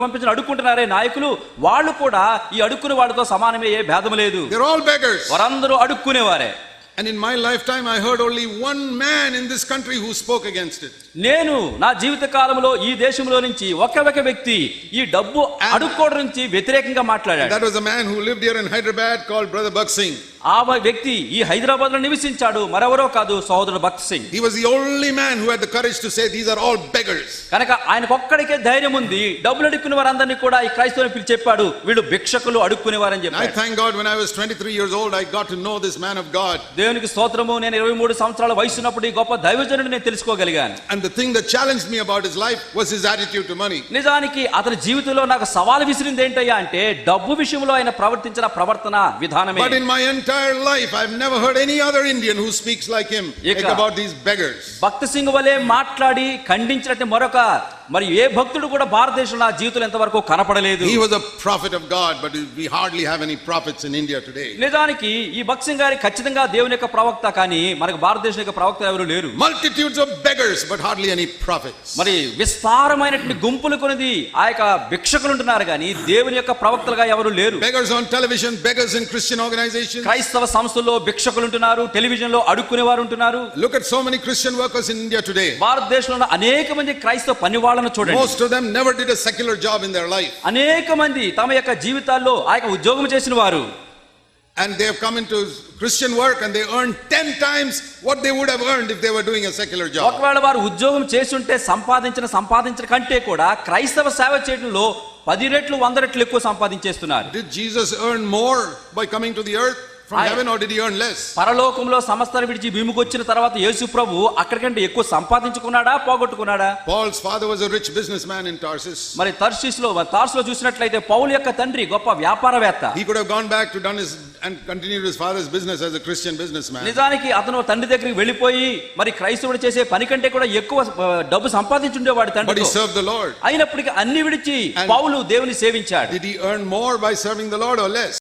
పంపించిన అడుక్కుంటున్నారే నాయకులు, వాళ్ళు కూడా ఈ అడుక్కునే వాళ్ళతో సమానమే, ఏ భేదం లేదు. They're all beggars. వారందరూ అడుక్కునేవారే. And in my lifetime I heard only one man in this country who spoke against it. నేను నా జీవిత కాలంలో ఈ దేశంలో నుంచి ఒకే ఒక వ్యక్తి ఈ డబ్బు అడుక్కోవడం నుంచి వ్యతిరేకంగా మాట్లాడాడు. That was a man who lived here in Hyderabad called Brother Bhakt Singh. ఆ వ్యక్తి ఈ హైదరాబాద్ లో నివసించాడు, మరెవరో కాదు, సహోదరుడు Bakht Singh. He was the only man who had the courage to say these are all beggars. కనుక ఆయనకు ఒక్కడికే ధైర్యం ఉంది, డబ్బులు అడుక్కునే వారందరినీ కూడా ఈ క్రైస్తవుని పిలిచి చెప్పాడు, వీళ్ళు భిక్షకులు అడుక్కునేవారని చెప్పాడు. I thank God when I was 23 years old I got to know this man of God. దేవునికి స్తోత్రము, నేను 23 సంవత్సరాల వయసు ఉన్నప్పుడు ఈ గొప్ప దైవజనుడిని నేను తెలుసుకోగలిగాను. And the thing that challenged me about his life was his attitude to money. నిజానికి అతని జీవితంలో నాకు సవాలు విసిరింది ఏంటయ్యా అంటే డబ్బు విషయంలో ఆయన ప్రవర్తించిన ప్రవర్తన విధానమే. But in my entire life I've never heard any other Indian who speaks like him like about these beggars. Bakht Singh వలే మాట్లాడి ఖండించినట్టు మరొక మరి ఏ భక్తుడు కూడా భారతదేశంలో ఆ జీవితంలో ఎంతవరకు కనపడలేదు. He was a prophet of God, but we hardly have any prophets in India today. నిజానికి ఈ భక్త్ సింగ్ గారి ఖచ్చితంగా దేవుని యొక్క ప్రవక్త, కానీ మనకు భారతదేశం యొక్క ప్రవక్త ఎవరు లేరు. Multitudes of beggars but hardly any prophets. మరి విస్తారమైనటువంటి గుంపులు కొనిది ఆ యొక్క భిక్షకులు ఉంటున్నారు, కానీ దేవుని యొక్క ప్రవక్తలుగా ఎవరు లేరు. Beggars on television, beggars in Christian organizations. క్రైస్తవ సంస్థల్లో భిక్షకులు ఉంటున్నారు, టెలివిజన్ లో అడుక్కునే వారు ఉంటున్నారు. Look at so many Christian workers in India today. భారతదేశంలో అనేక మంది క్రైస్తవ పనివాళ్ళను చూడండి. Most of them never did a secular job in their life. అనేక మంది తమ యొక్క జీవితాల్లో ఆ యొక్క ఉద్యోగం చేసిన వారు. And they have come into Christian work and they earn 10 times what they would have earned if they were doing a secular job. ఒకవేళ వారు ఉద్యోగం చేసి ఉంటే సంపాదించిన కంటే కూడా క్రైస్తవ సేవ చేయడంలో 10 రెట్లు 100 రెట్లు ఎక్కువ సంపాదించేస్తున్నారు. Did Jesus earn more by coming to the earth from heaven, or did he earn less? పరలోకంలో సమస్తాన్ని విడిచి భూమికి వచ్చిన తర్వాత యేసు ప్రభు అక్కడికంటే ఎక్కువ సంపాదించుకున్నాడా, పోగొట్టుకున్నాడా? Paul's father was a rich businessman in Tarsus. మరి తార్సులో చూసినట్లయితే పౌలు యొక్క తండ్రి గొప్ప వ్యాపారవేత్త. He could have gone back to done his and continued his father's business as a Christian businessman. నిజానికి అతను తండ్రి దగ్గరికి వెళ్ళిపోయి మరి క్రైస్తవుడు చేసే పని కంటే కూడా ఎక్కువ డబ్బు సంపాదించుండేవాడు తండ్రి. But he served the Lord. అయినప్పటికీ అన్ని విడిచి పౌలు దేవుని సేవించాడు. Did he earn more by serving the Lord or less?